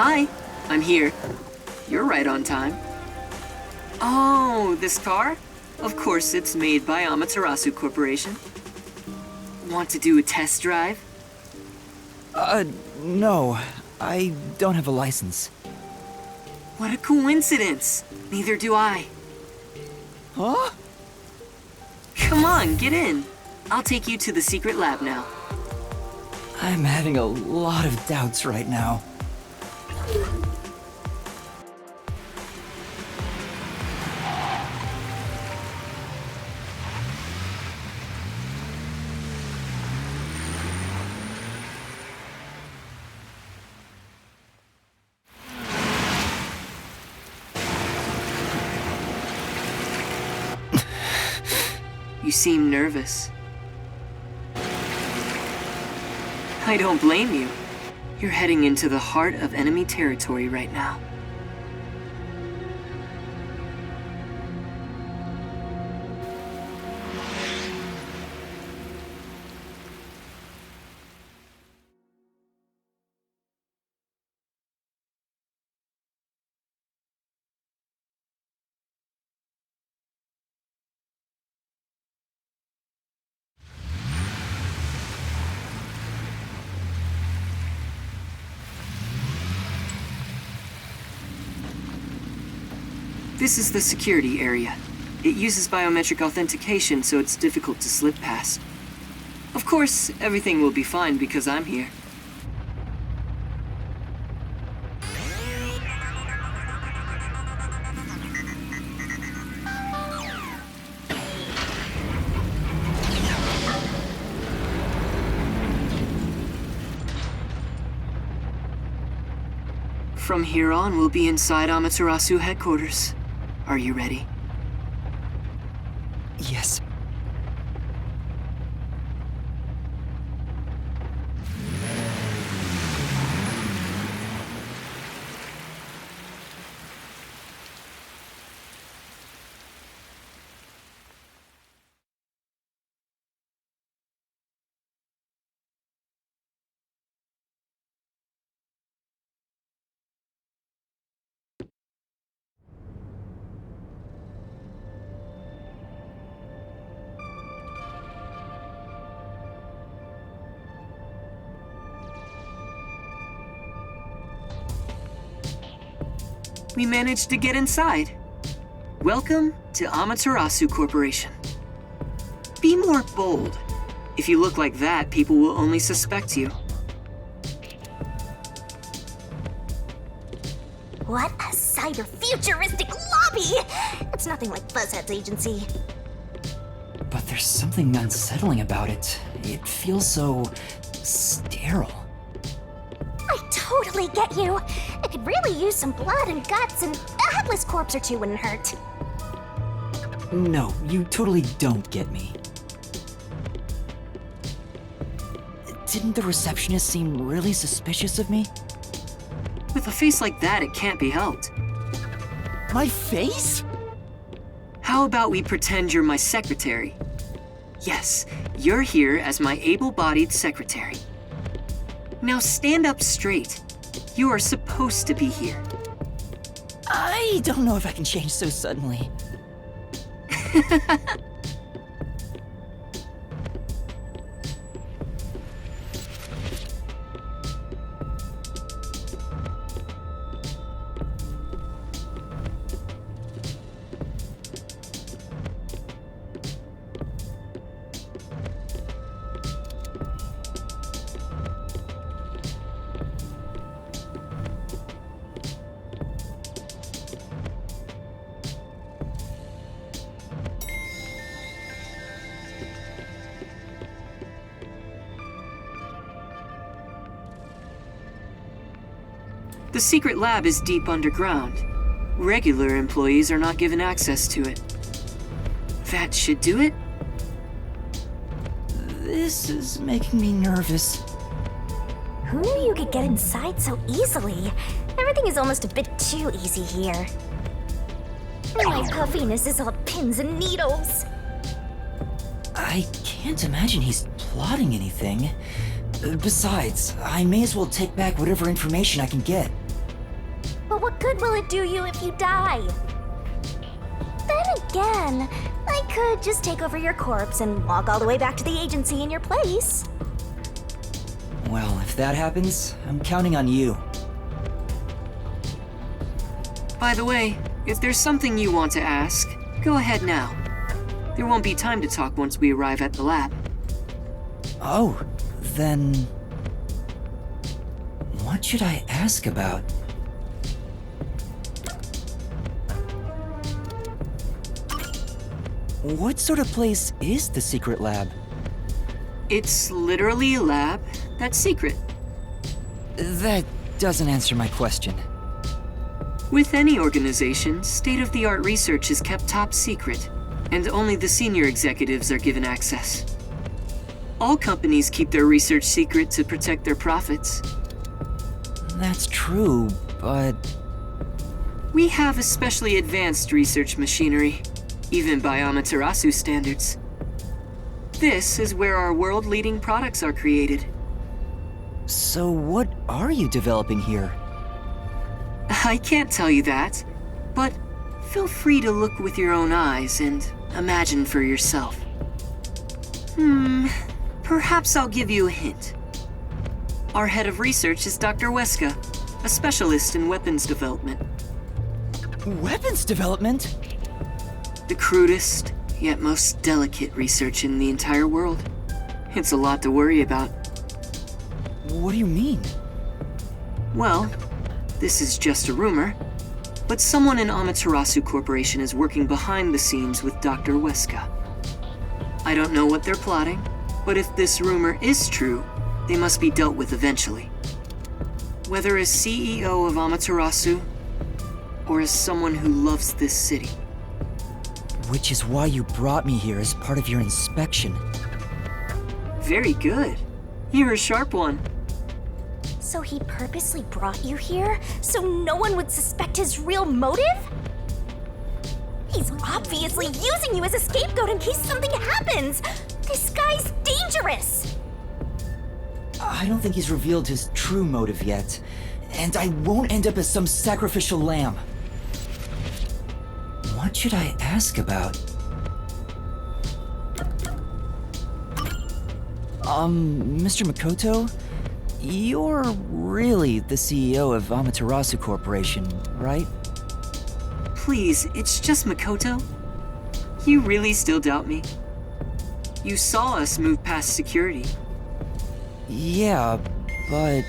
Hi, I'm here. You're right on time. Oh, this car? Of course, it's made by Amaterasu Corporation. Want to do a test drive? No. I don't have a license. What a coincidence! Neither do I. Huh? Come on, get in. I'll take you to the secret lab now. I'm having a lot of doubts right now. You seem nervous. I don't blame you. You're heading into the heart of enemy territory right now. This is the security area. It uses biometric authentication, so it's difficult to slip past. Of course, everything will be fine because I'm here. From here on, we'll be inside Amaterasu headquarters. Are you ready? Yes. We managed to get inside. Welcome to Amaterasu Corporation. Be more bold. If you look like that, people will only suspect you. What a cyber-futuristic lobby! It's nothing like Fuzzhead's agency. But there's something unsettling about it. It feels so sterile. I totally get you. It could really use some blood and guts, and a headless corpse or two wouldn't hurt. No, you totally don't get me. Didn't the receptionist seem really suspicious of me? With a face like that, it can't be helped. My face? How about we pretend you're my secretary? Yes, you're here as my able-bodied secretary. Now stand up straight. You are supposed to be here. I don't know if I can change so suddenly. The secret lab is deep underground. Regular employees are not given access to it. That should do it? This is making me nervous. Who knew you could get inside so easily? Everything is almost a bit too easy here. My puffiness is all pins and needles. I can't imagine he's plotting anything. Besides, I may as well take back whatever information I can get. good will it do you if you die? Then again, I could just take over your corpse and walk all the way back to the agency in your place. Well, if that happens, I'm counting on you. By the way, if there's something you want to ask, go ahead now. There won't be time to talk once we arrive at the lab. Oh, then... what should I ask about? What sort of place is the secret lab? It's literally a lab that's secret. That doesn't answer my question. With any organization, state-of-the-art research is kept top secret, and only the senior executives are given access. All companies keep their research secret to protect their profits. That's true, but... We have especially advanced research machinery, even by Amaterasu standards. This is where our world-leading products are created. So what are you developing here? I can't tell you that, but feel free to look with your own eyes and imagine for yourself. Perhaps I'll give you a hint. Our head of research is Dr. Huesca, a specialist in weapons development. Weapons development? The crudest, yet most delicate research in the entire world. It's a lot to worry about. What do you mean? Well, this is just a rumor, but someone in Amaterasu Corporation is working behind the scenes with Dr. Huesca. I don't know what they're plotting, but if this rumor is true, they must be dealt with eventually. Whether as CEO of Amaterasu, or as someone who loves this city. Which is why you brought me here as part of your inspection. Very good. You're a sharp one. So he purposely brought you here so no one would suspect his real motive? He's obviously using you as a scapegoat in case something happens. This guy's dangerous. I don't think he's revealed his true motive yet, and I won't end up as some sacrificial lamb. What should I ask about? Mr. Makoto? You're really the CEO of Amaterasu Corporation, right? Please, it's just Makoto. You really still doubt me? You saw us move past security. Yeah, but...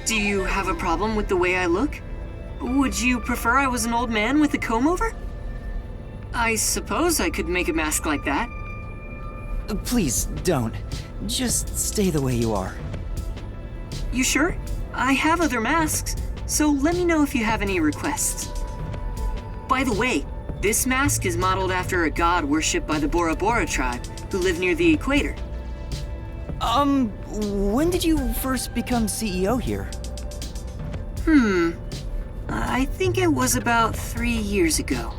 Do you have a problem with the way I look? Would you prefer I was an old man with a comb-over? I suppose I could make a mask like that. Please, don't. Just stay the way you are. You sure? I have other masks, so let me know if you have any requests. By the way, this mask is modeled after a god worshipped by the Bora Bora tribe, who live near the equator. When did you first become CEO here? I think it was about 3 years ago.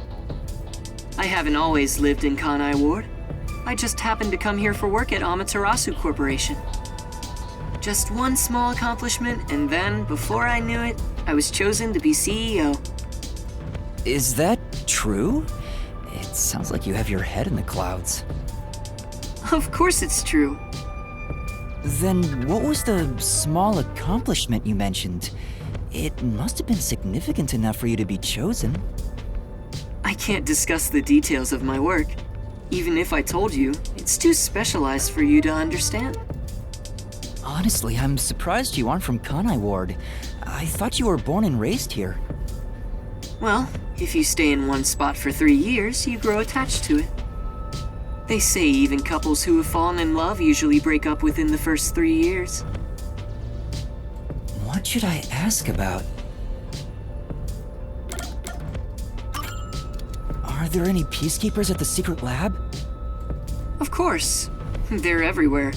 I haven't always lived in Kanai Ward. I just happened to come here for work at Amaterasu Corporation. Just one small accomplishment, and then, before I knew it, I was chosen to be CEO. Is that true? It sounds like you have your head in the clouds. Of course it's true. Then what was the small accomplishment you mentioned? It must have been significant enough for you to be chosen. I can't discuss the details of my work. Even if I told you, it's too specialized for you to understand. Honestly, I'm surprised you aren't from Kanai Ward. I thought you were born and raised here. Well, if you stay in one spot for 3 years, you grow attached to it. They say even couples who have fallen in love usually break up within the first 3 years. What should I ask about? Are there any peacekeepers at the secret lab? Of course, they're everywhere.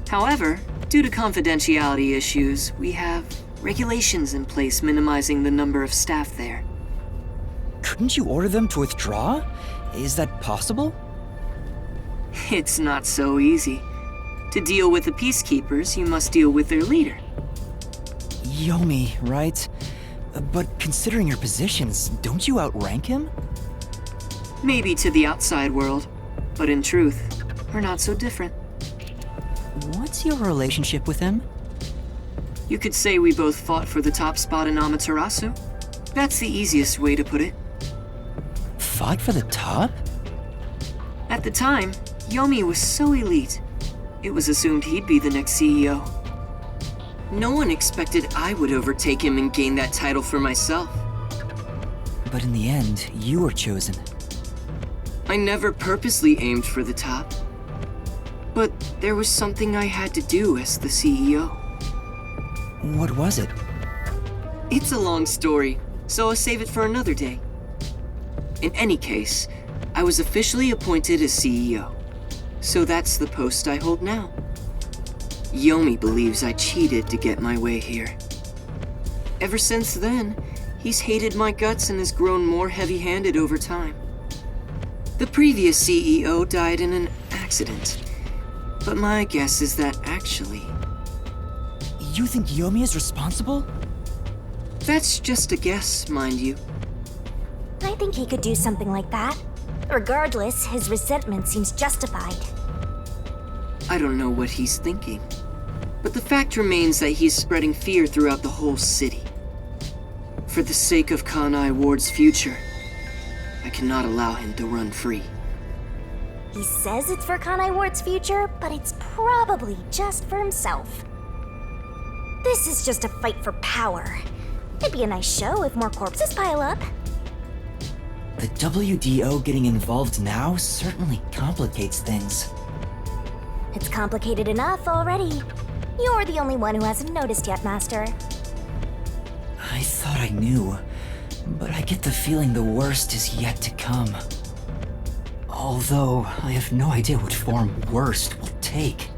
However, due to confidentiality issues, we have regulations in place minimizing the number of staff there. Couldn't you order them to withdraw? Is that possible? It's not so easy. To deal with the peacekeepers, you must deal with their leader. Yomi, right? But considering your positions, don't you outrank him? Maybe to the outside world, but in truth, we're not so different. What's your relationship with him? You could say we both fought for the top spot in Amaterasu. That's the easiest way to put it. Fought for the top? At the time, Yomi was so elite. It was assumed he'd be the next CEO. No one expected I would overtake him and gain that title for myself. But in the end, you were chosen. I never purposely aimed for the top. But there was something I had to do as the CEO. What was it? It's a long story, so I'll save it for another day. In any case, I was officially appointed as CEO. So that's the post I hold now. Yomi believes I cheated to get my way here. Ever since then, he's hated my guts and has grown more heavy-handed over time. The previous CEO died in an accident, but my guess is that actually... You think Yomi is responsible? That's just a guess, mind you. I think he could do something like that. Regardless, his resentment seems justified. I don't know what he's thinking, but the fact remains that he's spreading fear throughout the whole city. For the sake of Kanai Ward's future, I cannot allow him to run free. He says it's for Kanai Ward's future, but it's probably just for himself. This is just a fight for power. It'd be a nice show if more corpses pile up. The WDO getting involved now certainly complicates things. It's complicated enough already. You're the only one who hasn't noticed yet, Master. I thought I knew, but I get the feeling the worst is yet to come. Although, I have no idea what form worst will take.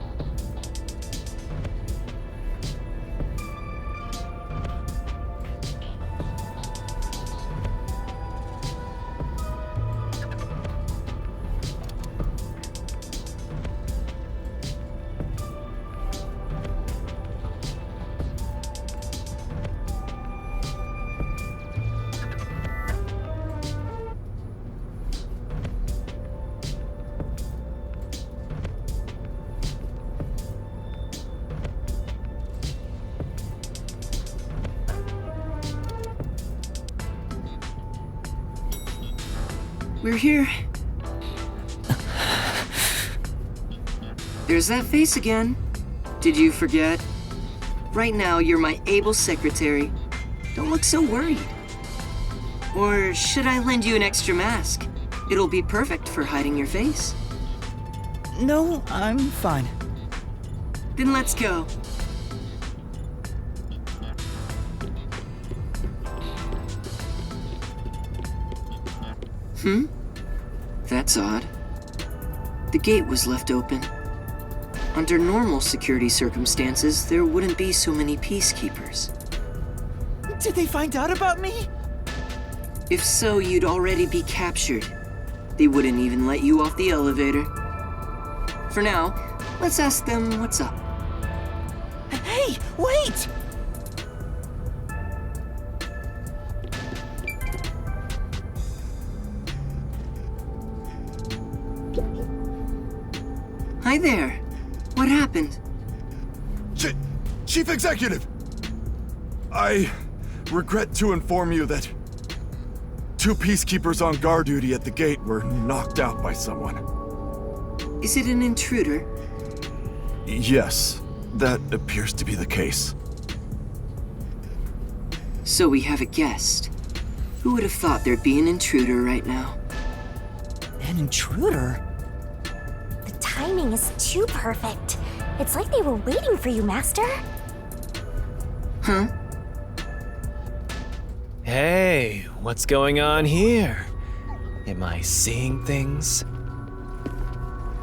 We're here. There's that face again. Did you forget? Right now, you're my able secretary. Don't look so worried. Or should I lend you an extra mask? It'll be perfect for hiding your face. No, I'm fine. Then let's go. That's odd. The gate was left open. Under normal security circumstances, there wouldn't be so many peacekeepers. Did they find out about me? If so, you'd already be captured. They wouldn't even let you off the elevator. For now, let's ask them what's up. Hey, wait! Hi there. What happened? Chief Executive! I regret to inform you that 2 peacekeepers on guard duty at the gate were knocked out by someone. Is it an intruder? Yes, that appears to be the case. So we have a guest. Who would have thought there'd be an intruder right now? An intruder? The timing is too perfect. It's like they were waiting for you, Master. Huh? Hey, what's going on here? Am I seeing things?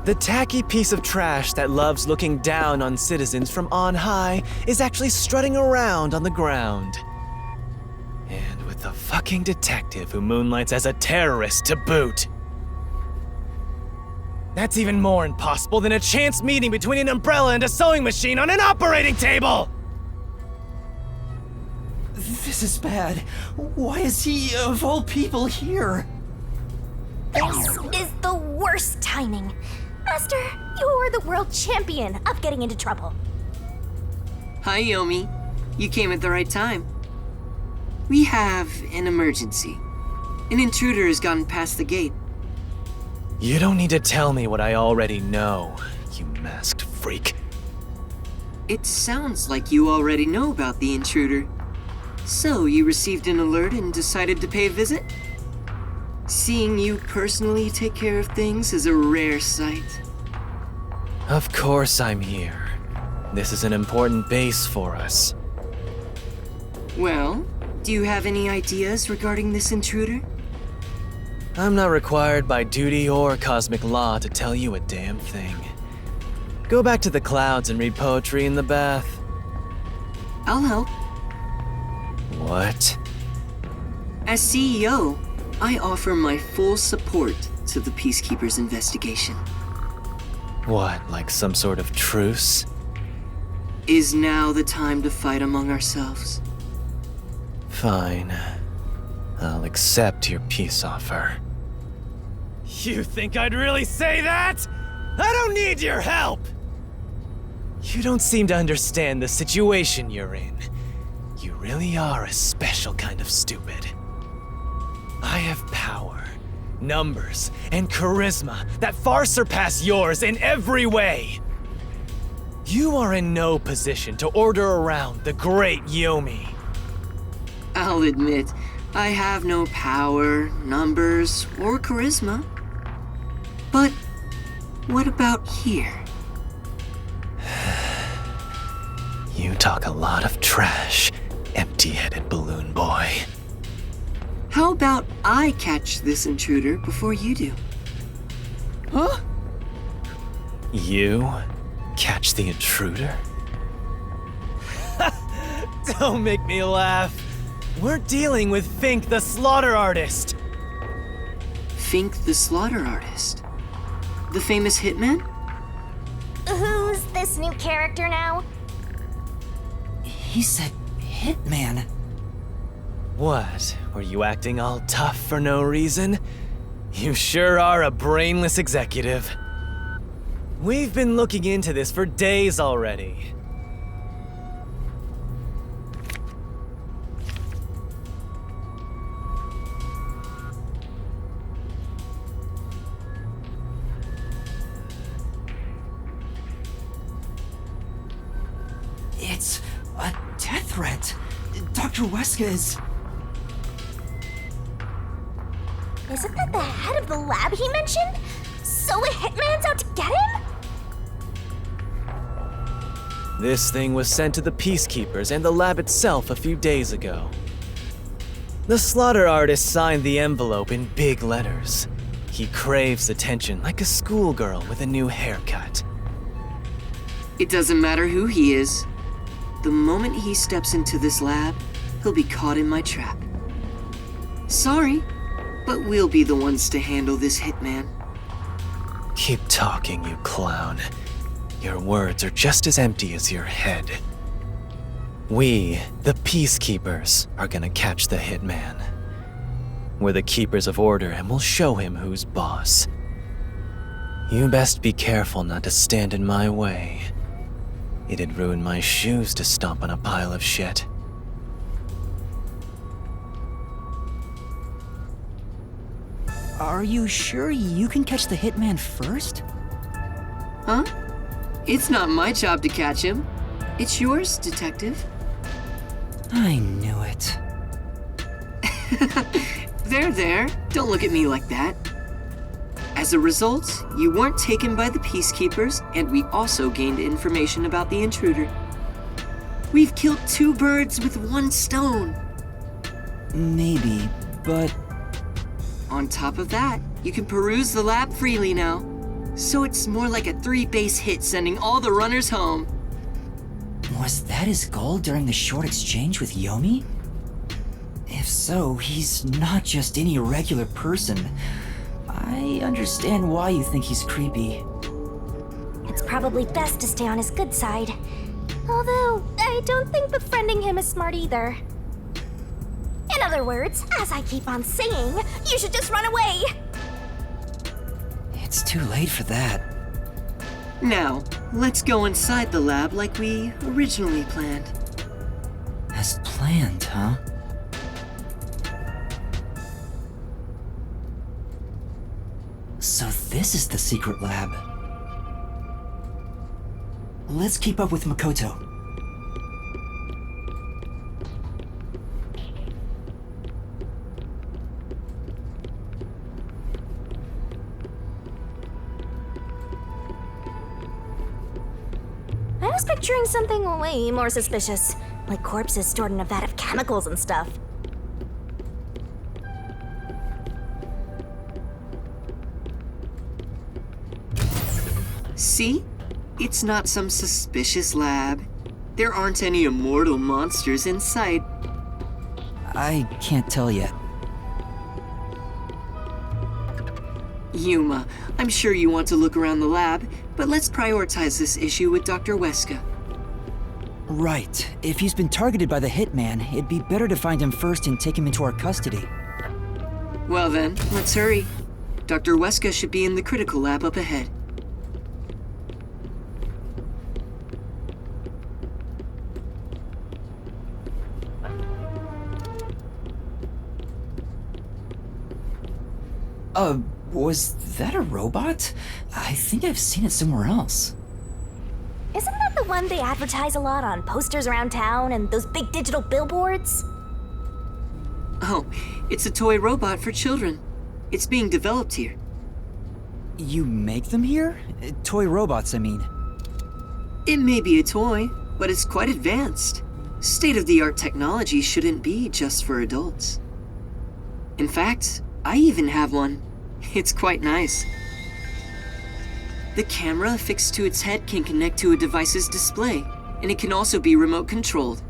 The tacky piece of trash that loves looking down on citizens from on high is actually strutting around on the ground. And with the fucking detective who moonlights as a terrorist to boot. That's even more impossible than a chance meeting between an umbrella and a sewing machine on an operating table! This is bad. Why is he, of all people, here? This is the worst timing. Master, you're the world champion of getting into trouble. Hi, Yomi. You came at the right time. We have an emergency. An intruder has gotten past the gate. You don't need to tell me what I already know, you masked freak. It sounds like you already know about the intruder. So, you received an alert and decided to pay a visit? Seeing you personally take care of things is a rare sight. Of course I'm here. This is an important base for us. Well, do you have any ideas regarding this intruder? I'm not required by duty or cosmic law to tell you a damn thing. Go back to the clouds and read poetry in the bath. I'll help. What? As CEO, I offer my full support to the Peacekeepers' investigation. What, like some sort of truce? Is now the time to fight among ourselves? Fine. I'll accept your peace offer. You think I'd really say that? I don't need your help! You don't seem to understand the situation you're in. You really are a special kind of stupid. I have power, numbers, and charisma that far surpass yours in every way. You are in no position to order around the great Yomi. I'll admit, I have no power, numbers, or charisma. But what about here? You talk a lot of trash, empty-headed balloon boy. How about I catch this intruder before you do? Huh? You catch the intruder? Don't make me laugh. We're dealing with Fink the Slaughter Artist. Fink the Slaughter Artist? The famous hitman? Who's this new character now? He said hitman. What? Were you acting all tough for no reason? You sure are a brainless executive. We've been looking into this for days already. It's a death threat. Dr. Huesca is... Isn't that the head of the lab he mentioned? So a hitman's out to get him? This thing was sent to the Peacekeepers and the lab itself a few days ago. The Slaughter Artist signed the envelope in big letters. He craves attention like a schoolgirl with a new haircut. It doesn't matter who he is. The moment he steps into this lab, he'll be caught in my trap. Sorry, but we'll be the ones to handle this hitman. Keep talking, you clown. Your words are just as empty as your head. We, the Peacekeepers, are gonna catch the hitman. We're the keepers of order and we'll show him who's boss. You best be careful not to stand in my way. It'd ruin my shoes to stomp on a pile of shit. Are you sure you can catch the hitman first? Huh? It's not my job to catch him. It's yours, Detective. I knew it. There. Don't look at me like that. As a result, you weren't taken by the Peacekeepers, and we also gained information about the intruder. We've killed 2 birds with 1 stone. Maybe, but... On top of that, you can peruse the lab freely now. So it's more like a 3-base hit sending all the runners home. Was that his goal during the short exchange with Yomi? If so, he's not just any regular person. I understand why you think he's creepy. It's probably best to stay on his good side. Although, I don't think befriending him is smart either. other words, as I keep on saying, you should just run away. It's too late for that. Now, let's go inside the lab like we originally planned. As planned, huh? So this is the secret lab. Let's keep up with Makoto. I was picturing something way more suspicious, like corpses stored in a vat of chemicals and stuff. See? It's not some suspicious lab. There aren't any immortal monsters in sight. I can't tell yet. Yuma, I'm sure you want to look around the lab, but let's prioritize this issue with Dr. Huesca. Right. If he's been targeted by the hitman, it'd be better to find him first and take him into our custody. Well then, let's hurry. Dr. Huesca should be in the critical lab up ahead. Was that a robot? I think I've seen it somewhere else. Isn't that the one they advertise a lot on posters around town and those big digital billboards? Oh, it's a toy robot for children. It's being developed here. You make them here? Toy robots, I mean. It may be a toy, but it's quite advanced. State-of-the-art technology shouldn't be just for adults. In fact, I even have one. It's quite nice. The camera affixed to its head can connect to a device's display, and it can also be remote controlled.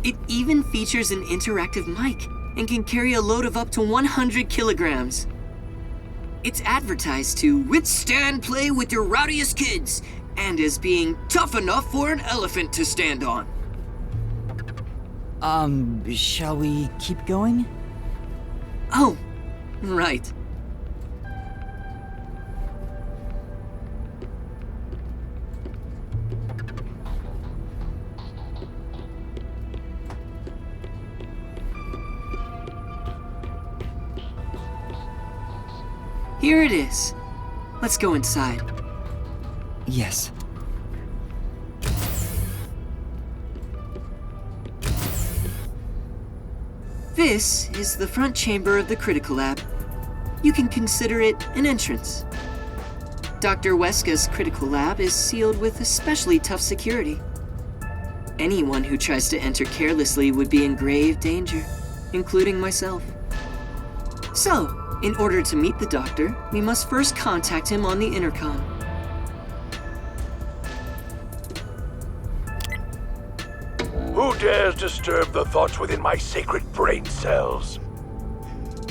It even features an interactive mic and can carry a load of up to 100 kilograms. It's advertised to withstand play with your rowdiest kids and as being tough enough for an elephant to stand on. Shall we keep going? Oh, right. Here it is. Let's go inside. Yes. This is the front chamber of the critical lab. You can consider it an entrance. Dr. Huesca's critical lab is sealed with especially tough security. Anyone who tries to enter carelessly would be in grave danger, including myself. So, in order to meet the doctor, we must first contact him on the intercom. Who dares disturb the thoughts within my sacred brain cells?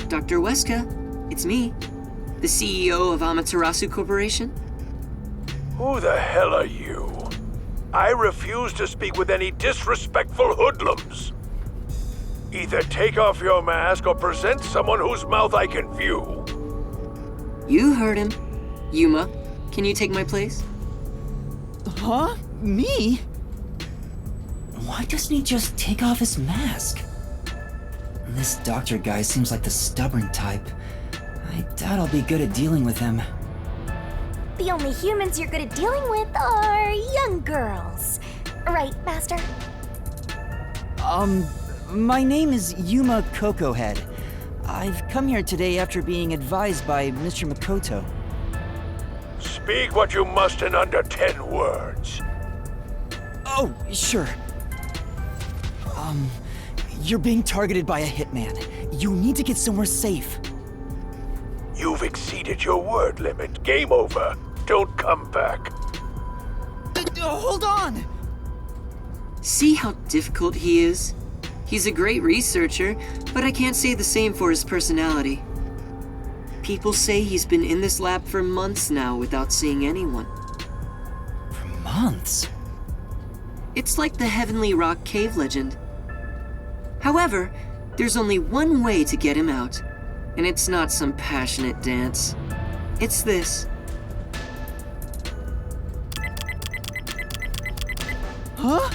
Dr. Huesca, it's me, the CEO of Amaterasu Corporation. Who the hell are you? I refuse to speak with any disrespectful hoodlums. Either take off your mask or present someone whose mouth I can view. You heard him. Yuma, can you take my place? Huh? Me? Why doesn't he just take off his mask? This doctor guy seems like the stubborn type. I doubt I'll be good at dealing with him. The only humans you're good at dealing with are young girls. Right, Master? My name is Yuma Cocohead. I've come here today after being advised by Mr. Makoto. Speak what you must in under 10 words. Oh, sure. You're being targeted by a hitman. You need to get somewhere safe. You've exceeded your word limit. Game over. Don't come back. Hold on! See how difficult he is? He's a great researcher, but I can't say the same for his personality. People say he's been in this lab for months now without seeing anyone. For months? It's like the Heavenly Rock cave legend. However, There's only one way to get him out, and it's not some passionate dance. It's this. Huh?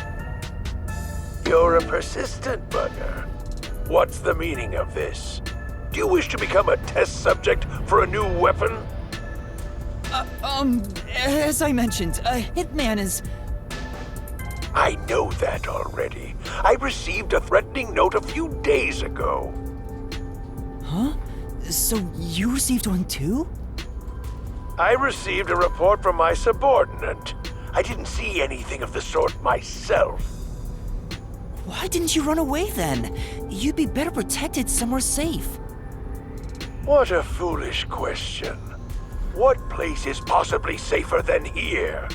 You're a persistent bugger. What's the meaning of this? Do you wish to become a test subject for a new weapon? As I mentioned, Hitman is... I know that already. I received a threatening note a few days ago. Huh? So you received one too? I received a report from my subordinate. I didn't see anything of the sort myself. Why didn't you run away then? You'd be better protected somewhere safe. What a foolish question. What place is possibly safer than here?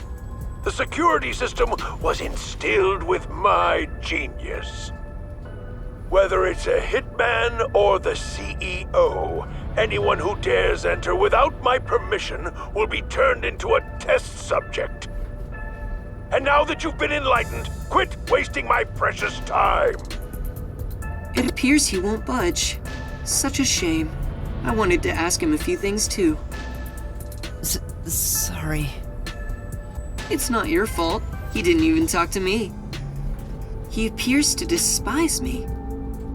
The security system was instilled with my genius. Whether it's a hitman or the CEO, anyone who dares enter without my permission will be turned into a test subject. And now that you've been enlightened, quit wasting my precious time. It appears he won't budge. Such a shame. I wanted to ask him a few things too. Sorry. It's not your fault. He didn't even talk to me. He appears to despise me.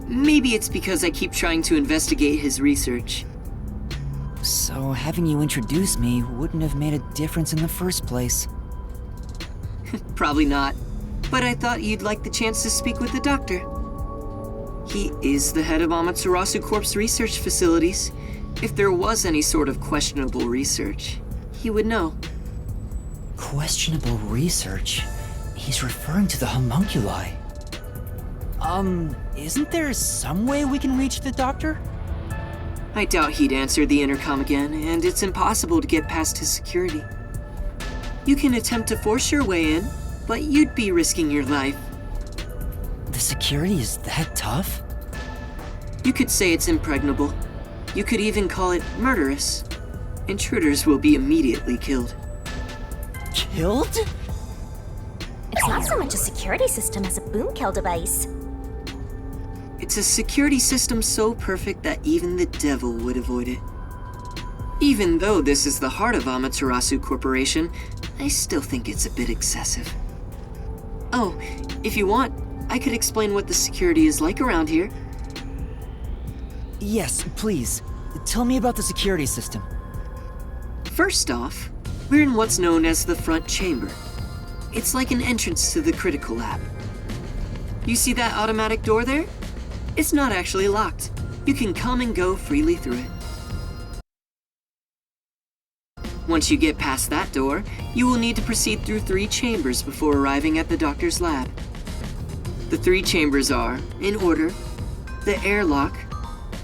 Maybe it's because I keep trying to investigate his research. So having you introduce me wouldn't have made a difference in the first place. Probably not. But I thought you'd like the chance to speak with the doctor. He is the head of Amaterasu Corp's research facilities. If there was any sort of questionable research, he would know. Questionable research? He's referring to the homunculi. Isn't there some way we can reach the doctor? I doubt he'd answer the intercom again, and it's impossible to get past his security. You can attempt to force your way in, but you'd be risking your life. The security is that tough? You could say it's impregnable. You could even call it murderous. Intruders will be immediately killed. Killed? It's not so much a security system as a boom kill device. It's a security system so perfect that even the devil would avoid it. Even though this is the heart of Amaterasu Corporation, I still think it's a bit excessive. Oh, if you want, I could explain what the security is like around here. Yes, please. Tell me about the security system. First off, we're in what's known as the front chamber. It's like an entrance to the critical lab. You see that automatic door there? It's not actually locked. You can come and go freely through it. Once you get past that door, you will need to proceed through 3 chambers before arriving at the doctor's lab. The 3 chambers are, in order, the airlock,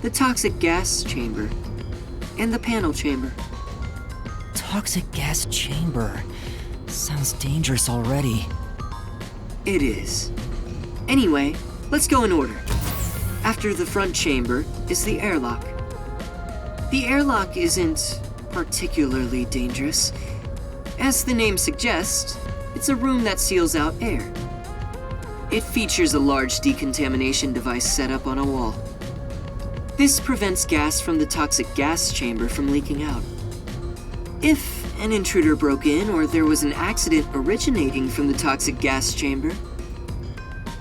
the toxic gas chamber, and the panel chamber. Toxic gas chamber. Sounds dangerous already. It is. Anyway, let's go in order. After the front chamber is the airlock. The airlock isn't particularly dangerous. As the name suggests, it's a room that seals out air. It features a large decontamination device set up on a wall. This prevents gas from the toxic gas chamber from leaking out. If an intruder broke in or there was an accident originating from the toxic gas chamber,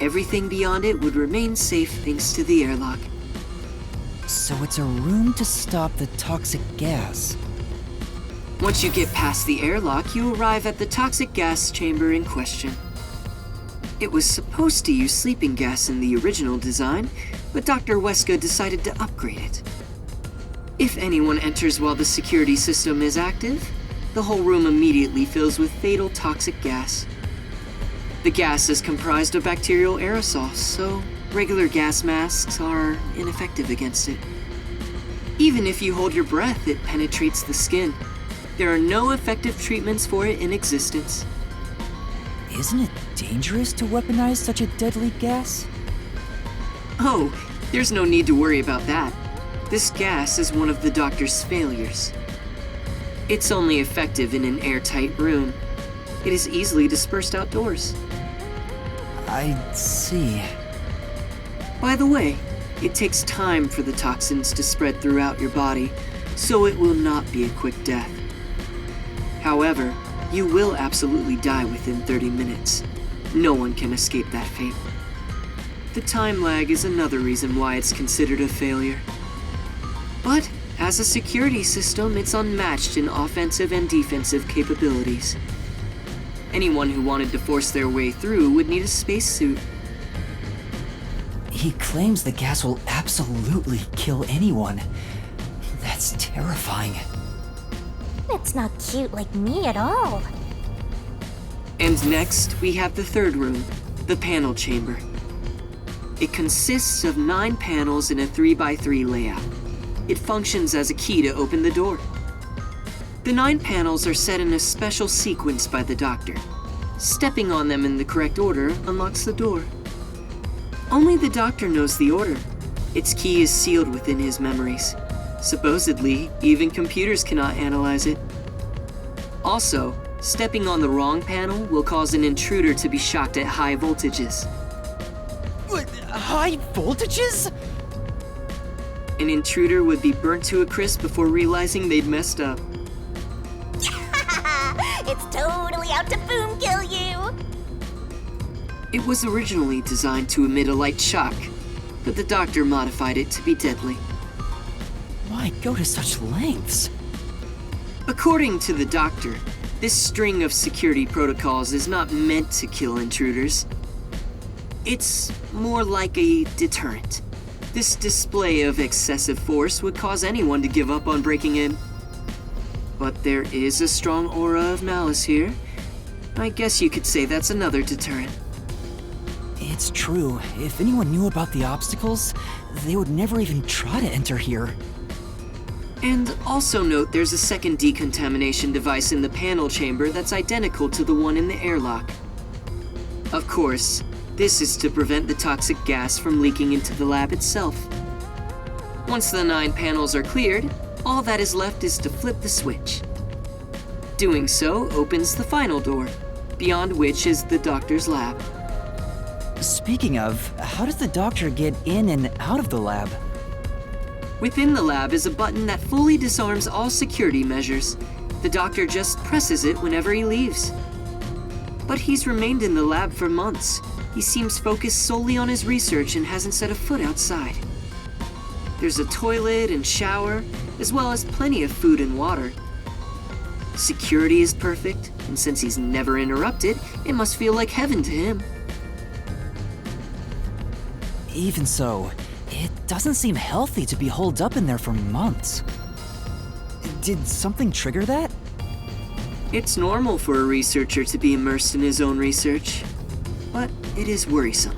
everything beyond it would remain safe thanks to the airlock. So it's a room to stop the toxic gas. Once you get past the airlock, you arrive at the toxic gas chamber in question. It was supposed to use sleeping gas in the original design, but Dr. Huesca decided to upgrade it. If anyone enters while the security system is active, the whole room immediately fills with fatal toxic gas. The gas is comprised of bacterial aerosols, so regular gas masks are ineffective against it. Even if you hold your breath, it penetrates the skin. There are no effective treatments for it in existence. Isn't it dangerous to weaponize such a deadly gas? Oh, there's no need to worry about that. This gas is one of the doctor's failures. It's only effective in an airtight room. It is easily dispersed outdoors. I see. By the way, It takes time for the toxins to spread throughout your body, so it will not be a quick death. However, you will absolutely die within 30 minutes. No one can escape that fate. The time lag is another reason why it's considered a failure. But as a security system, it's unmatched in offensive and defensive capabilities. Anyone who wanted to force their way through would need a spacesuit. He claims the gas will absolutely kill anyone. That's terrifying. It's not cute like me at all. And next, we have the third room, the panel chamber. It consists of 9 panels in a 3x3 layout. It functions as a key to open the door. The 9 panels are set in a special sequence by the doctor. Stepping on them in the correct order unlocks the door. Only the doctor knows the order. Its key is sealed within his memories. Supposedly, even computers cannot analyze it. Also, stepping on the wrong panel will cause an intruder to be shocked at high voltages. What, high voltages? An intruder would be burnt to a crisp before realizing they'd messed up. It's totally out to boom kill you! It was originally designed to emit a light shock, but the doctor modified it to be deadly. Why go to such lengths? According to the doctor, this string of security protocols is not meant to kill intruders. It's more like a deterrent. This display of excessive force would cause anyone to give up on breaking in. But there is a strong aura of malice here. I guess you could say that's another deterrent. It's true. If anyone knew about the obstacles, they would never even try to enter here. And also note there's a second decontamination device in the panel chamber that's identical to the one in the airlock. Of course, this is to prevent the toxic gas from leaking into the lab itself. Once the 9 panels are cleared, all that is left is to flip the switch. Doing so opens the final door, beyond which is the doctor's lab. Speaking of, how does the doctor get in and out of the lab? Within the lab is a button that fully disarms all security measures. The doctor just presses it whenever he leaves. But he's remained in the lab for months. He seems focused solely on his research and hasn't set a foot outside. There's a toilet and shower, as well as plenty of food and water. Security is perfect, and since he's never interrupted, it must feel like heaven to him. Even so, it doesn't seem healthy to be holed up in there for months. Did something trigger that? It's normal for a researcher to be immersed in his own research, but it is worrisome.